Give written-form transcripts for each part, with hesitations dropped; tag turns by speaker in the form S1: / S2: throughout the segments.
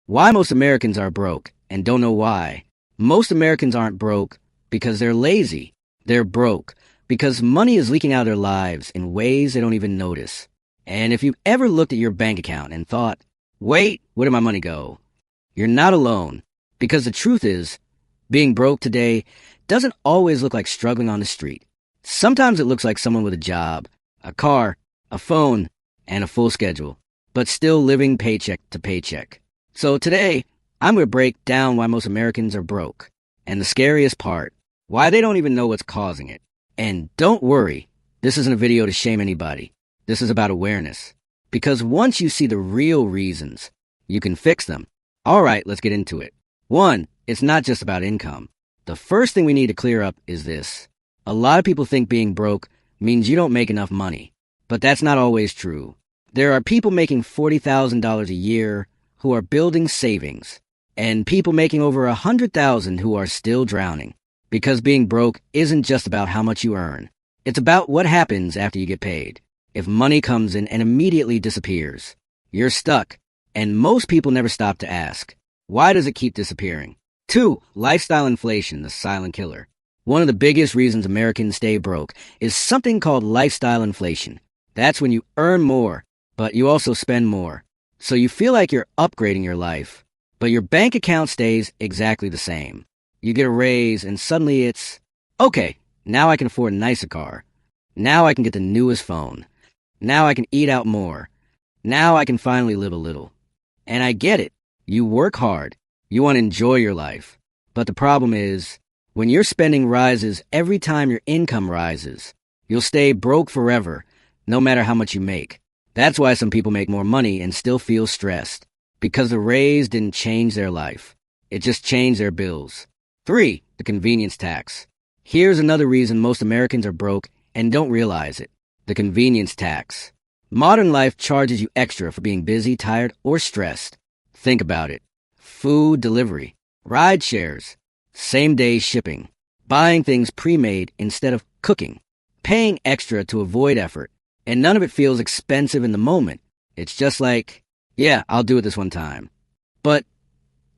S1: Why most Americans are broke and don't know why. Most Americans aren't broke because they're lazy. They're broke because money is leaking out of their lives in ways they don't even notice. And if you've ever looked at your bank account and thought, wait, where did my money go? You're not alone, because the truth is, being broke today doesn't always look like struggling on the street. Sometimes it looks like someone with a job, a car, a phone, and a full schedule, but still living paycheck to paycheck. So today, I'm going to break down why most Americans are broke, and the scariest part, why they don't even know what's causing it. And don't worry, this isn't a video to shame anybody. This is about awareness. Because once you see the real reasons, you can fix them. All right, let's get into it. 1, it's not just about income. The first thing we need to clear up is this. A lot of people think being broke means you don't make enough money. But that's not always true. There are people making $40,000 a year who are building savings, and people making over $100,000 who are still drowning. Because being broke isn't just about how much you earn. It's about what happens after you get paid. If money comes in and immediately disappears, you're stuck. And most people never stop to ask, why does it keep disappearing? 2, lifestyle inflation, the silent killer. One of the biggest reasons Americans stay broke is something called lifestyle inflation. That's when you earn more, but you also spend more. So you feel like you're upgrading your life, but your bank account stays exactly the same. You get a raise and suddenly it's, okay, now I can afford a nicer car. Now I can get the newest phone. Now I can eat out more. Now I can finally live a little. And I get it. You work hard. You want to enjoy your life. But the problem is, when your spending rises every time your income rises, you'll stay broke forever, no matter how much you make. That's why some people make more money and still feel stressed. Because the raise didn't change their life. It just changed their bills. 3, the convenience tax. Here's another reason most Americans are broke and don't realize it. The convenience tax. Modern life charges you extra for being busy, tired, or stressed. Think about it. Food delivery, ride shares, same-day shipping, buying things pre-made instead of cooking, paying extra to avoid effort, and none of it feels expensive in the moment. It's just like, yeah, I'll do it this one time. But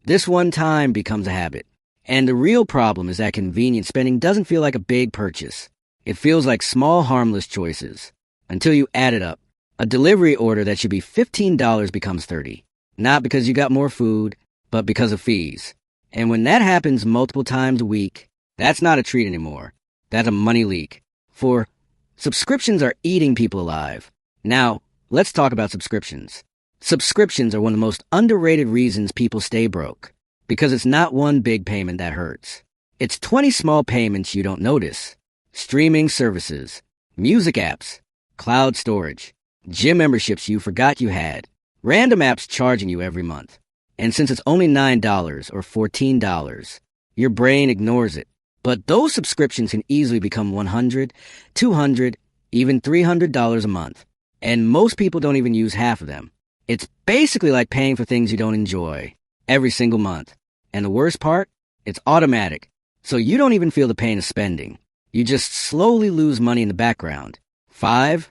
S1: this one time becomes a habit. And the real problem is that convenient spending doesn't feel like a big purchase. It feels like small, harmless choices. Until you add it up. A delivery order that should be $15 becomes $30. Not because you got more food, but because of fees. And when that happens multiple times a week, that's not a treat anymore. That's a money leak. For subscriptions are eating people alive. Now, let's talk about subscriptions. Subscriptions are one of the most underrated reasons people stay broke. Because it's not one big payment that hurts. It's 20 small payments you don't notice. Streaming services, music apps, cloud storage, gym memberships you forgot you had, random apps charging you every month. And since it's only $9 or $14, your brain ignores it. But those subscriptions can easily become $100, $200, even $300 a month. And most people don't even use half of them. It's basically like paying for things you don't enjoy every single month. And the worst part? It's automatic. So you don't even feel the pain of spending. You just slowly lose money in the background. 5,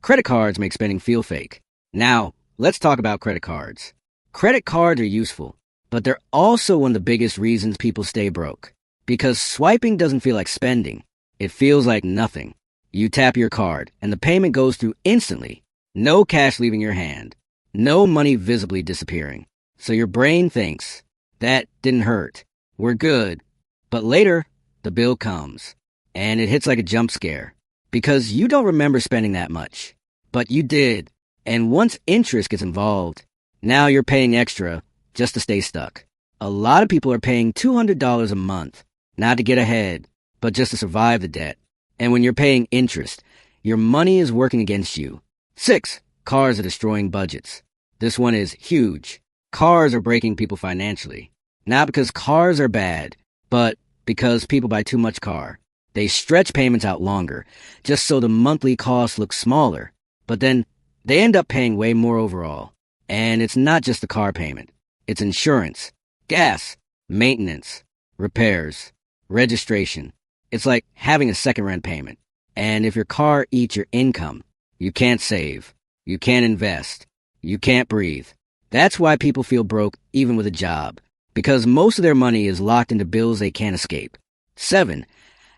S1: credit cards make spending feel fake. Now, let's talk about credit cards. Credit cards are useful, but they're also one of the biggest reasons people stay broke. Because swiping doesn't feel like spending. It feels like nothing. You tap your card, and the payment goes through instantly. No cash leaving your hand. No money visibly disappearing. So your brain thinks, that didn't hurt. We're good. But later, the bill comes. And it hits like a jump scare. Because you don't remember spending that much. But you did. And once interest gets involved, now you're paying extra just to stay stuck. A lot of people are paying $200 a month, not to get ahead, but just to survive the debt. And when you're paying interest, your money is working against you. 6, cars are destroying budgets. This one is huge. Cars are breaking people financially. Not because cars are bad, but because people buy too much car. They stretch payments out longer, just so the monthly cost looks smaller. But then they end up paying way more overall. And it's not just the car payment. It's insurance, gas, maintenance, repairs, registration. It's like having a second rent payment. And if your car eats your income, you can't save. You can't invest. You can't breathe. That's why people feel broke even with a job, because most of their money is locked into bills they can't escape. 7.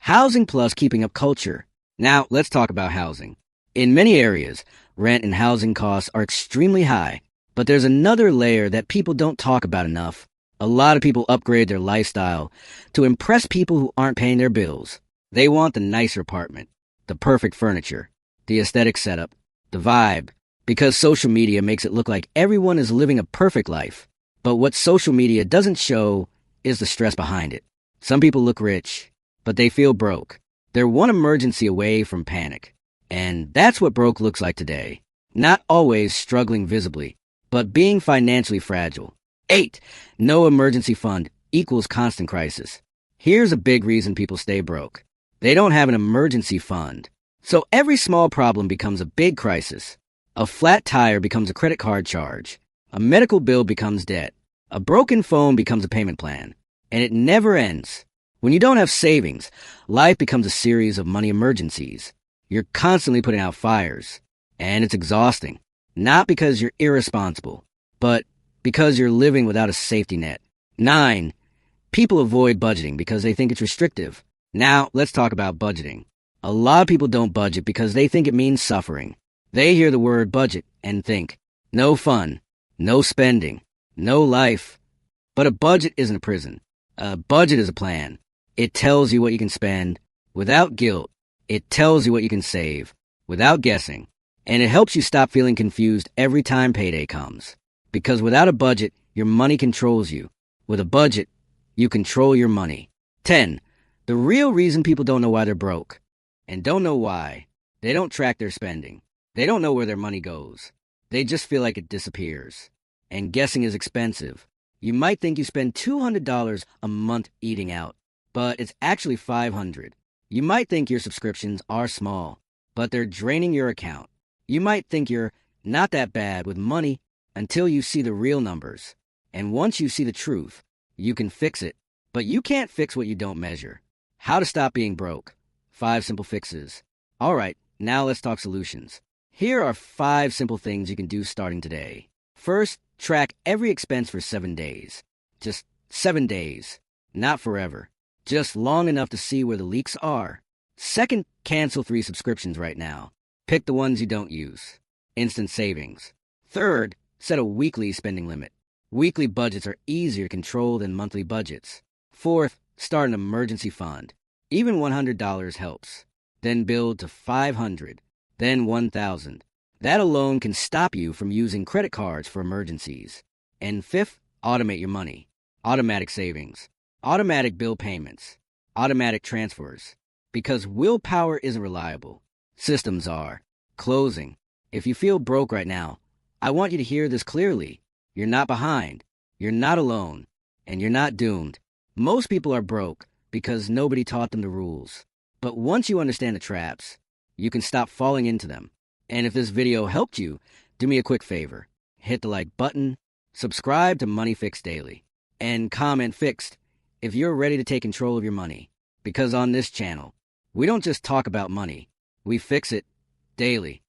S1: Housing plus keeping up culture. Now, let's talk about housing. In many areas, rent and housing costs are extremely high, but there's another layer that people don't talk about enough. A lot of people upgrade their lifestyle to impress people who aren't paying their bills. They want the nicer apartment, the perfect furniture, the aesthetic setup, the vibe, because social media makes it look like everyone is living a perfect life. But what social media doesn't show is the stress behind it. Some people look rich, but they feel broke. They're one emergency away from panic. And that's what broke looks like today. Not always struggling visibly, but being financially fragile. 8. No emergency fund equals constant crisis. Here's a big reason people stay broke. They don't have an emergency fund. So every small problem becomes a big crisis. A flat tire becomes a credit card charge. A medical bill becomes debt. A broken phone becomes a payment plan. And it never ends. When you don't have savings, life becomes a series of money emergencies. You're constantly putting out fires. And it's exhausting. Not because you're irresponsible, but because you're living without a safety net. 9. People avoid budgeting because they think it's restrictive. Now, let's talk about budgeting. A lot of people don't budget because they think it means suffering. They hear the word budget and think, no fun, no spending, no life. But a budget isn't a prison. A budget is a plan. It tells you what you can spend without guilt. It tells you what you can save without guessing. And it helps you stop feeling confused every time payday comes. Because without a budget, your money controls you. With a budget, you control your money. 10. The real reason people don't know why they're broke. And don't know why. They don't track their spending. They don't know where their money goes. They just feel like it disappears. And guessing is expensive. You might think you spend $200 a month eating out, but it's actually $500. You might think your subscriptions are small, but they're draining your account. You might think you're not that bad with money until you see the real numbers. And once you see the truth, you can fix it. But you can't fix what you don't measure. How to stop being broke. 5 simple fixes. All right, now let's talk solutions. Here are 5 simple things you can do starting today. First, track every expense for 7 days. Just 7 days. Not forever. Just long enough to see where the leaks are. Second, cancel 3 subscriptions right now. Pick the ones you don't use. Instant savings. Third, set a weekly spending limit. Weekly budgets are easier to control than monthly budgets. Fourth, start an emergency fund. Even $100 helps. Then build to $500, then $1,000. That alone can stop you from using credit cards for emergencies. And fifth, automate your money. Automatic savings. Automatic bill payments. Automatic transfers. Because willpower isn't reliable. Systems are. Closing. If you feel broke right now, I want you to hear this clearly. You're not behind. You're not alone. And you're not doomed. Most people are broke because nobody taught them the rules. But once you understand the traps, you can stop falling into them. And if this video helped you, do me a quick favor. Hit the like button, subscribe to Money Fixed Daily, and comment fixed if you're ready to take control of your money. Because on this channel, we don't just talk about money, we fix it daily.